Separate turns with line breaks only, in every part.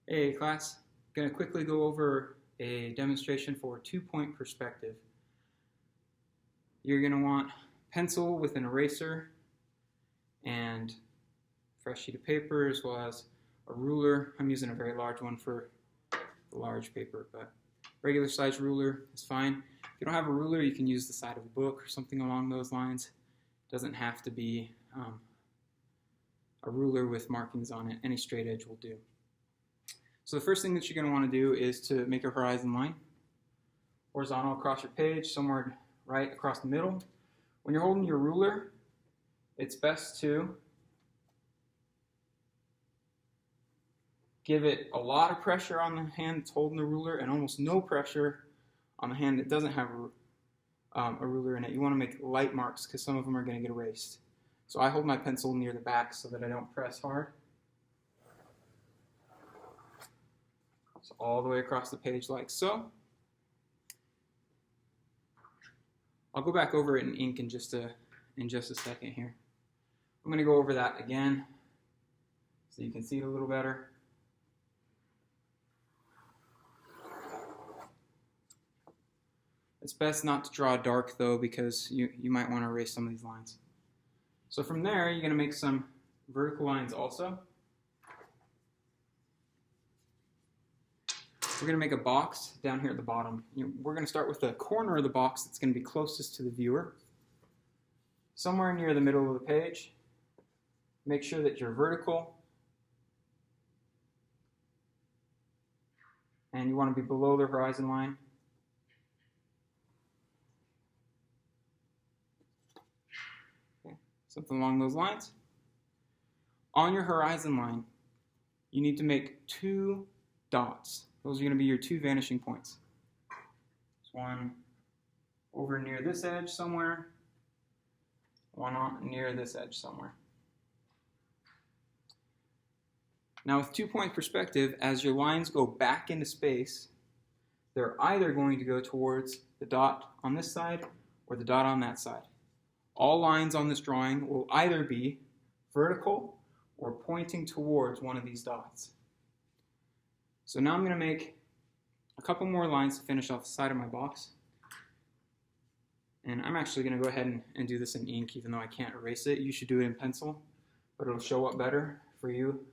Hey class, going to quickly go over a demonstration for two-point perspective. You're going to want pencil with an eraser and fresh sheet of paper as well as a ruler. I'm using a very large one for the large paper, but regular size ruler is fine. If you don't have a ruler, you can use the side of a book or something along those lines. It doesn't have to be a ruler with markings on it. Any straight edge will do. So the first thing that you're going to want to do is to make a horizon line, horizontal across your page, somewhere right across the middle. When you're holding your ruler, it's best to give it a lot of pressure on the hand that's holding the ruler and almost no pressure on the hand that doesn't have a ruler in it. You want to make light marks because some of them are going to get erased. So I hold my pencil near the back so that I don't press hard. So all the way across the page like so. I'll go back over it in ink in just a second here. I'm going to go over that again so you can see it a little better. It's best not to draw dark though because you might want to erase some of these lines. So from there you're going to make some vertical lines also. We're going to make a box down here at the bottom. We're going to start with the corner of the box that's going to be closest to the viewer. Somewhere near the middle of the page. Make sure that you're vertical. And you want to be below the horizon line. Okay, something along those lines. On your horizon line, you need to make two dots. Those are going to be your two vanishing points. There's one over near this edge somewhere, one near this edge somewhere. Now with two-point perspective, as your lines go back into space, they're either going to go towards the dot on this side or the dot on that side. All lines on this drawing will either be vertical or pointing towards one of these dots. So now I'm going to make a couple more lines to finish off the side of my box. And I'm actually going to go ahead and do this in ink, even though I can't erase it. You should do it in pencil, but it'll show up better for you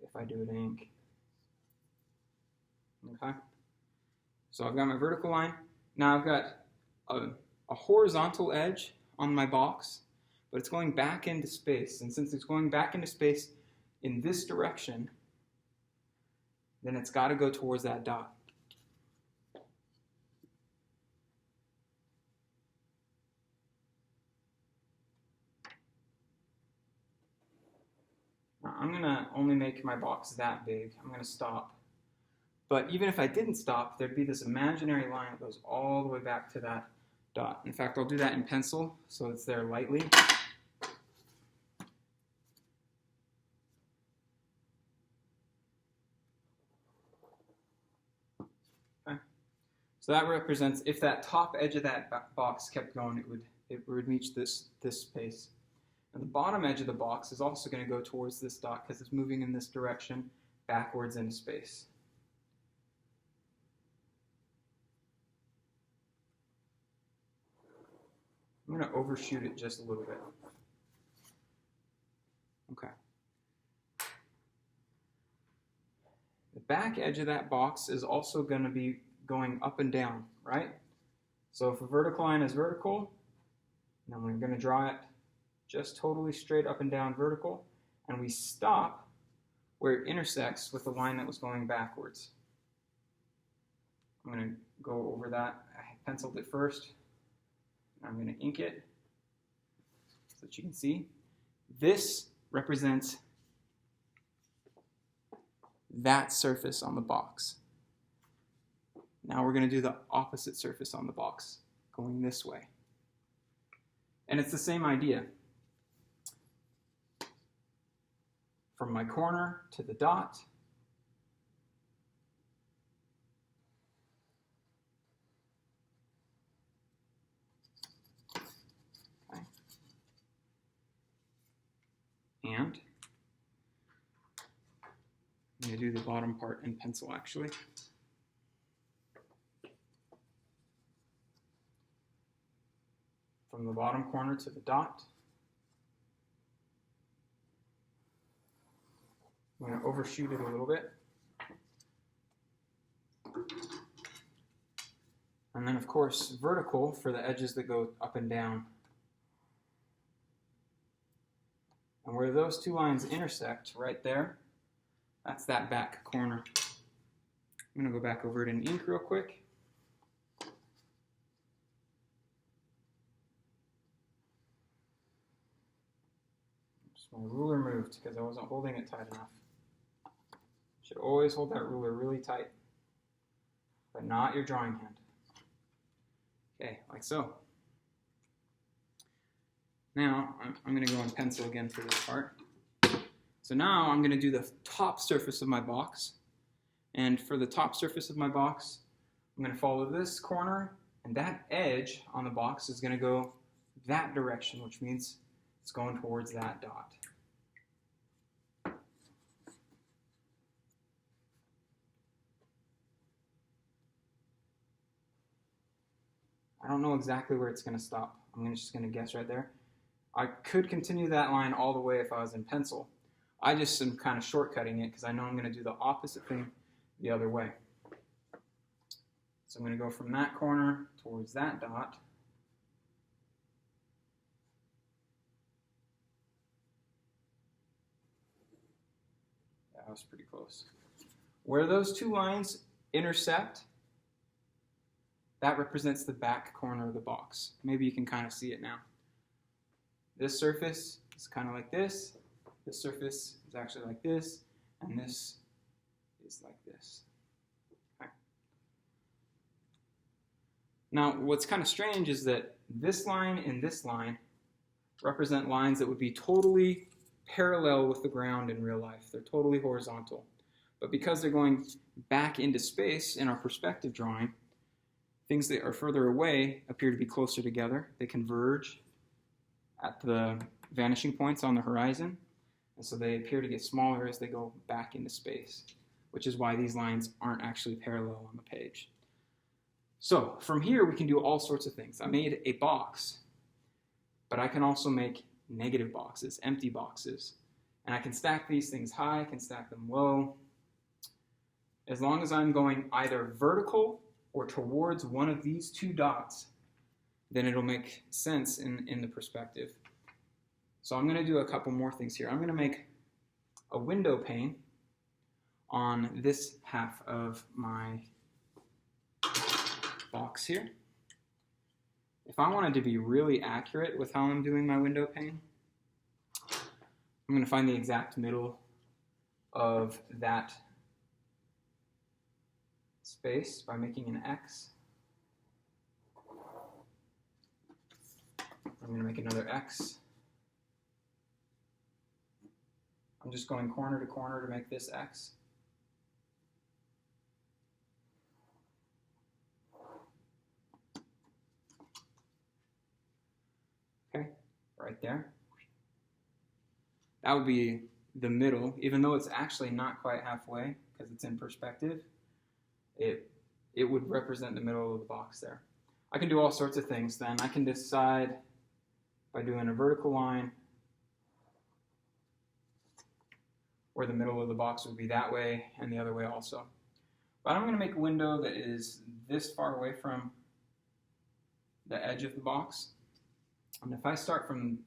if I do it in ink. Okay? So I've got my vertical line. Now I've got a horizontal edge on my box, but it's going back into space. And since it's going back into space in this direction, then it's got to go towards that dot. Now, I'm going to only make my box that big. I'm going to stop. But even if I didn't stop, there'd be this imaginary line that goes all the way back to that dot. In fact, I'll do that in pencil so it's there lightly. So that represents, if that top edge of that box kept going, it would reach this space. And the bottom edge of the box is also going to go towards this dot because it's moving in this direction backwards into space. I'm going to overshoot it just a little bit. Okay. The back edge of that box is also going to be going up and down, right? So if a vertical line is vertical, then we're going to draw it just totally straight up and down vertical, and we stop where it intersects with the line that was going backwards. I'm going to go over that. I penciled it first. I'm going to ink it so that you can see. This represents that surface on the box. Now we're going to do the opposite surface on the box, going this way. And it's the same idea. From my corner to the dot. Okay. And I'm going to do the bottom part in pencil actually. From the bottom corner to the dot. I'm going to overshoot it a little bit. And then of course vertical for the edges that go up and down. And where those two lines intersect, right there, that's that back corner. I'm going to go back over it in ink real quick. Oops, my ruler moved because I wasn't holding it tight enough. Should always hold that ruler really tight, but not your drawing hand. Okay, like so. Now, I'm going to go in pencil again for this part. So now I'm going to do the top surface of my box. And for the top surface of my box, I'm going to follow this corner, and that edge on the box is going to go that direction, which means it's going towards that dot. I don't know exactly where it's going to stop. I'm just going to guess right there. I could continue that line all the way if I was in pencil. I just am kind of shortcutting it because I know I'm going to do the opposite thing the other way. So I'm going to go from that corner towards that dot. That was pretty close. Where those two lines intersect, that represents the back corner of the box. Maybe you can kind of see it now. This surface is kind of like this. This surface is actually like this. And this is like this. Okay. Now, what's kind of strange is that this line and this line represent lines that would be totally parallel with the ground in real life. They're totally horizontal. But because they're going back into space in our perspective drawing, things that are further away appear to be closer together. They converge at the vanishing points on the horizon, and so they appear to get smaller as they go back into space, which is why these lines aren't actually parallel on the page. So from here we can do all sorts of things. I made a box, but I can also make negative boxes, empty boxes, and I can stack these things high, I can stack them low. As long as I'm going either vertical or towards one of these two dots, then it'll make sense in the perspective. So I'm going to do a couple more things here. I'm going to make a window pane on this half of my box here. If I wanted to be really accurate with how I'm doing my window pane, I'm going to find the exact middle of that space by making an X. I'm going to make another X. I'm just going corner to corner to make this X. Okay, right there. That would be the middle, even though it's actually not quite halfway because it's in perspective. It would represent the middle of the box there. I can do all sorts of things then. I can decide by doing a vertical line where the middle of the box would be that way and the other way also. But I'm going to make a window that is this far away from the edge of the box. And if I start from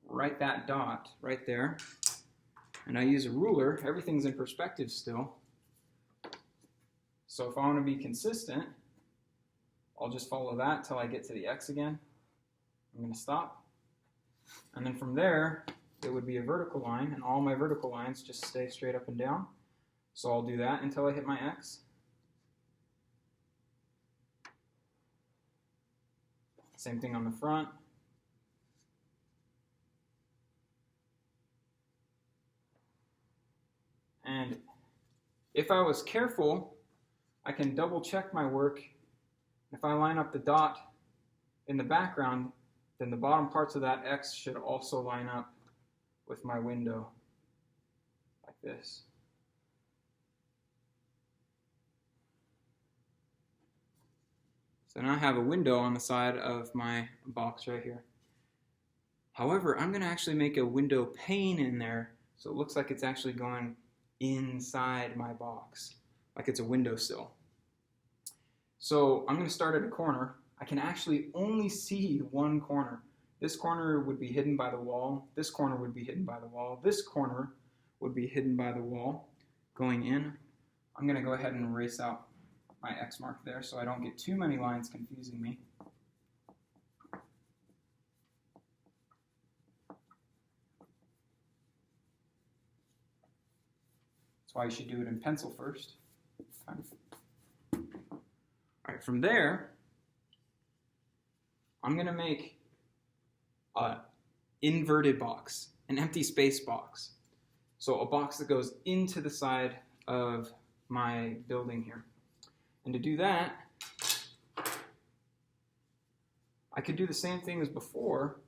right that dot right there, and I use a ruler, everything's in perspective still. So if I want to be consistent, I'll just follow that till I get to the X again. I'm going to stop. And then from there, it would be a vertical line, and all my vertical lines just stay straight up and down. So I'll do that until I hit my X. Same thing on the front. And if I was careful, I can double check my work. If I line up the dot in the background, then the bottom parts of that X should also line up with my window, like this. So now I have a window on the side of my box right here. However, I'm going to actually make a window pane in there so it looks like it's actually going inside my box, like it's a windowsill. So I'm going to start at a corner. I can actually only see one corner. This corner would be hidden by the wall. This corner would be hidden by the wall. This corner would be hidden by the wall going in. I'm going to go ahead and erase out my X mark there so I don't get too many lines confusing me. That's why you should do it in pencil first. All right, from there, I'm going to make an inverted box, an empty space box. So a box that goes into the side of my building here. And to do that, I could do the same thing as before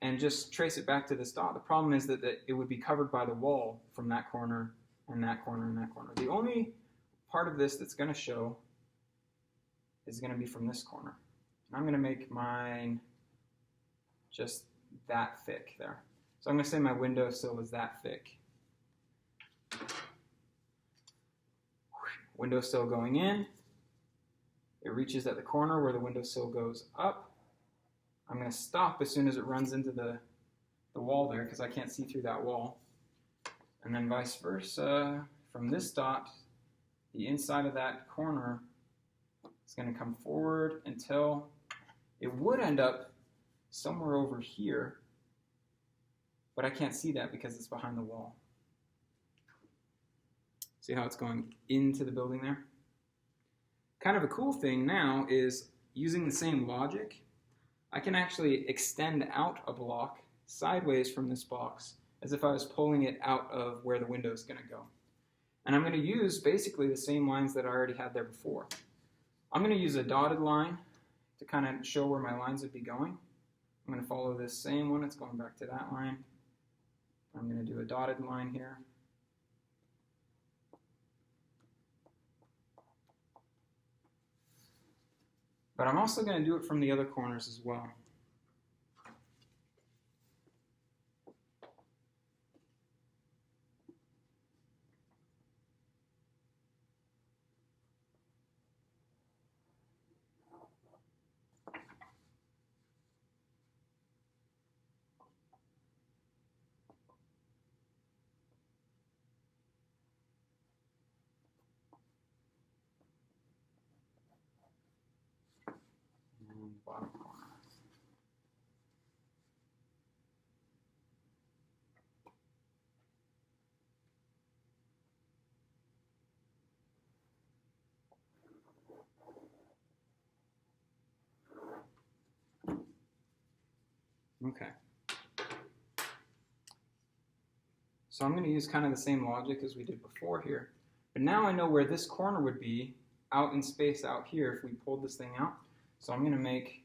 and just trace it back to this dot. The problem is that it would be covered by the wall from that corner and that corner and that corner. The only part of this that's going to show is going to be from this corner. And I'm going to make mine just that thick there. So I'm going to say my windowsill is that thick. Windowsill going in. It reaches at the corner where the windowsill goes up. I'm going to stop as soon as it runs into the wall there because I can't see through that wall. And then vice versa, from this dot, the inside of that corner is going to come forward until it would end up somewhere over here, but I can't see that because it's behind the wall. See how it's going into the building there? Kind of a cool thing now is using the same logic, I can actually extend out a block sideways from this box as if I was pulling it out of where the window is going to go. And I'm going to use basically the same lines that I already had there before. I'm going to use a dotted line to kind of show where my lines would be going. I'm going to follow this same one. It's going back to that line. I'm going to do a dotted line here. But I'm also going to do it from the other corners as well. And bottom corner. Okay. So I'm going to use kind of the same logic as we did before here. But now I know where this corner would be out in space out here if we pulled this thing out. So I'm going to make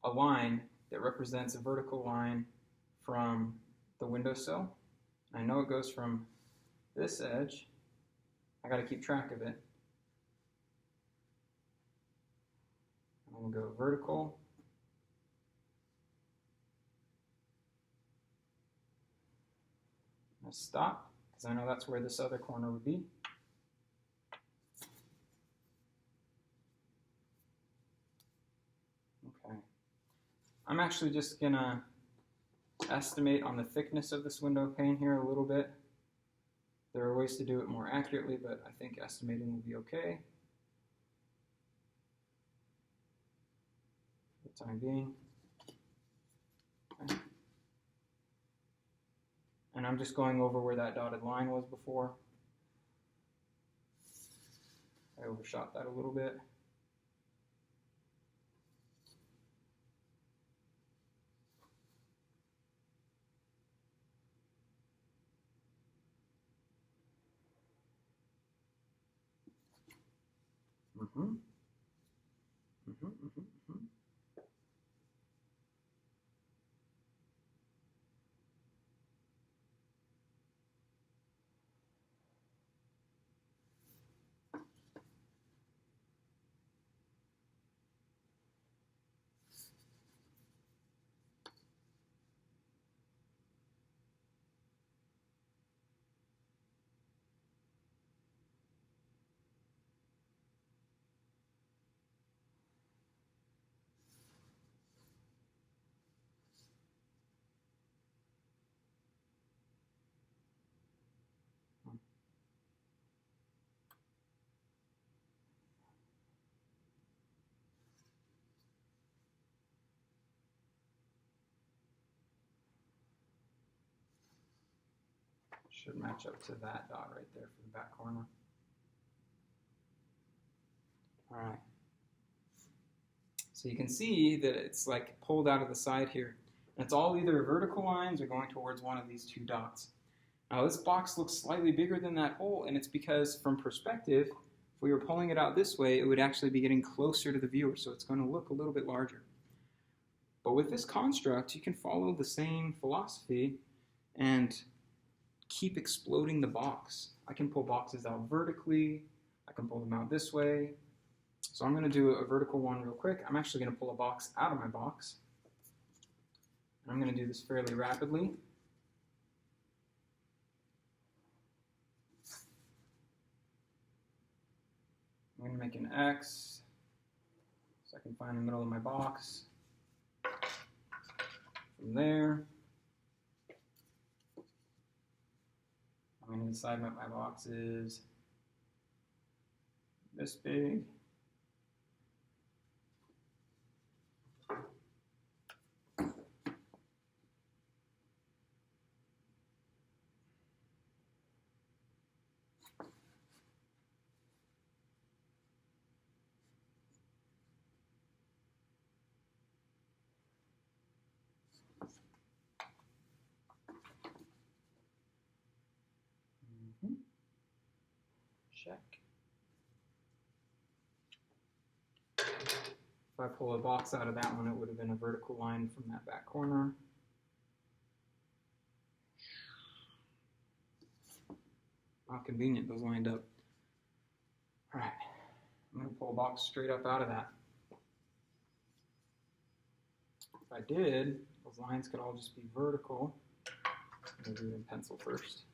a line that represents a vertical line from the windowsill. I know it goes from this edge. I got to keep track of it. I'm going to go vertical. I'm going to stop because I know that's where this other corner would be. Okay. I'm actually just going to estimate on the thickness of this window pane here a little bit. There are ways to do it more accurately, but I think estimating will be okay for the time being. Okay. And I'm just going over where that dotted line was before. I overshot that a little bit. Should match up to that dot right there for the back corner. All right. So you can see that it's like pulled out of the side here. And it's all either vertical lines or going towards one of these two dots. Now this box looks slightly bigger than that hole, and it's because from perspective, if we were pulling it out this way, it would actually be getting closer to the viewer, so it's going to look a little bit larger. But with this construct, you can follow the same philosophy and keep exploding the box. I can pull boxes out vertically, I can pull them out this way. So I'm going to do a vertical one real quick. I'm actually going to pull a box out of my box. I'm going to do this fairly rapidly. I'm going to make an X so I can find the middle of my box. From there, I'm going to decide what my box is this big. Check. If I pull a box out of that one, it would have been a vertical line from that back corner. How convenient, those lined up. All right, I'm going to pull a box straight up out of that. If I did, those lines could all just be vertical. I'm going to do it in pencil first.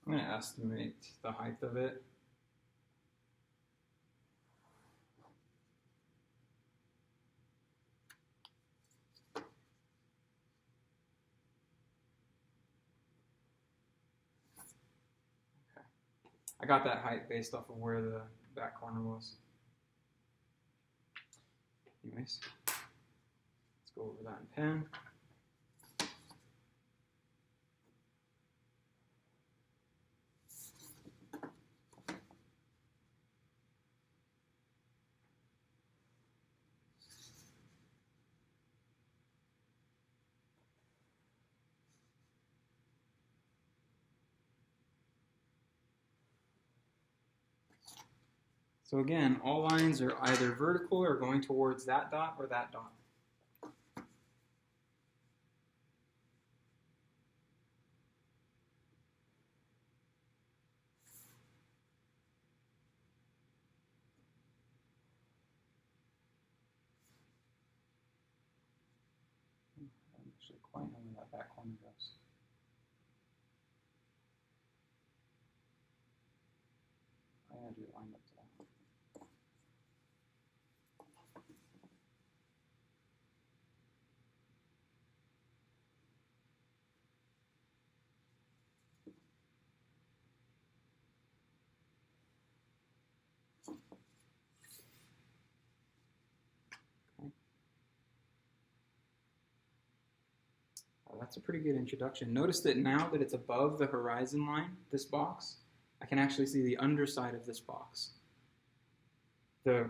I'm going to estimate the height of it. Okay. I got that height based off of where the back corner was. Anyways, let's go over that in pen. So again, all lines are either vertical or going towards that dot or that dot. I don't actually quite know where that back corner goes. I'm going to do it lined up to that one. That's a pretty good introduction. Notice that now that it's above the horizon line, this box, I can actually see the underside of this box. The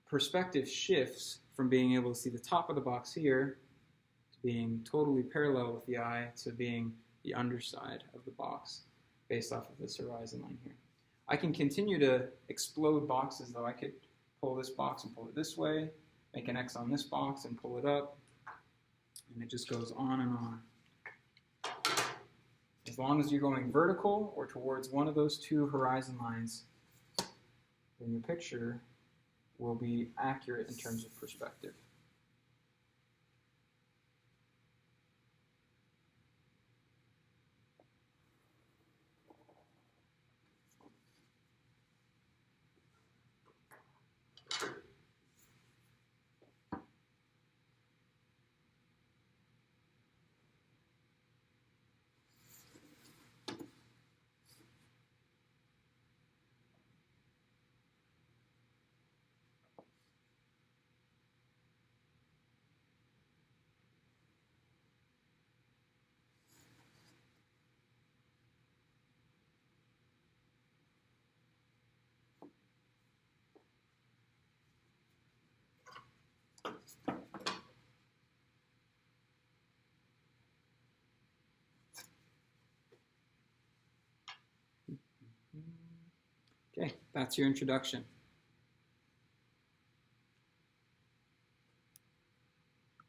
perspective shifts from being able to see the top of the box here to being totally parallel with the eye to being the underside of the box based off of this horizon line here. I can continue to explode boxes though. I could pull this box and pull it this way, make an X on this box and pull it up. And it just goes on and on. As long as you're going vertical or towards one of those two horizon lines, then your picture will be accurate in terms of perspective. That's your introduction.